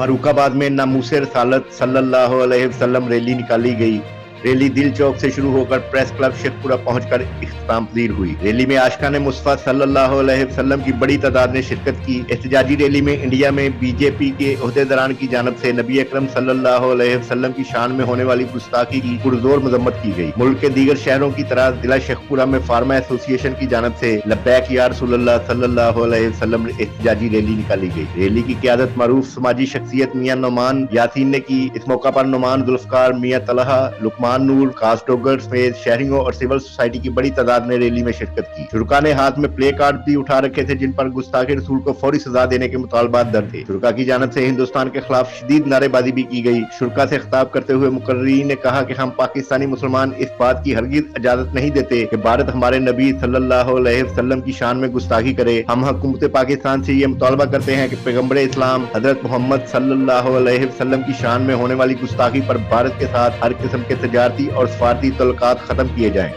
फर्रुख आबाद में नामूसे रसालत सल्लल्लाहु अलैहि वसल्लम रैली निकाली गई। रैली दिल चौक से शुरू होकर प्रेस क्लब शेखपुरा पहुंचकर इख्तिताम पजीर हुई। रैली में आशिकाने मुस्तफा सल्लल्लाहु अलैहि वसल्लम की बड़ी तादाद ने शिरकत की। एहतजाजी रैली में इंडिया में बीजेपी के ओहदेदारान की जानब से नबी अकरम सल्लल्लाहु अलैहि वसल्लम की शान में होने वाली गुस्ताखी की पुरजोर मजम्मत की गई। मुल्क के दीगर शहरों की तरह जिला शेखपुरा में फार्मा एसोसिएशन की जानब से लब्बैक या रसूलल्लाह सल्लल्लाहु अलैहि वसल्लम एहतजाजी रैली निकाली गई। रैली की क़यादत मरूफ समाजी शख्सियत मियां नोमान यासीन ने की। इस मौका पर नोमान जुल्फकार, मियां तलहा, लुकमान नूर, खास डोगर समेत शहरियों और सिविल सोसाइटी की बड़ी तादाद ने रैली में शिरकत की। शुरका ने हाथ में प्ले कार्ड भी उठा रखे थे जिन पर गुस्ताखे रसूल को फौरी सजा देने के मुतालबात दर्ज थे। शुरका की जानब से हिंदुस्तान के खिलाफ शदीद नारेबाजी भी की गई। शुरका से खिताब करते हुए मुकर्रीन ने कहा कि हम पाकिस्तानी मुसलमान इस बात की हरगिज इजाजत नहीं देते कि भारत हमारे नबी सल्लल्लाहु अलैहि वसल्लम की शान में गुस्ताखी करे। हम हुकूमत पाकिस्तान से ये मुतालबा करते हैं कि पैगम्बर इस्लाम हजरत मोहम्मद सल्लल्लाहु अलैहि वसल्लम की शान में होने वाली गुस्ताखी पर भारत के साथ हर किस्म के तजारती और सफारती तल्लुकात खत्म किए जाएं।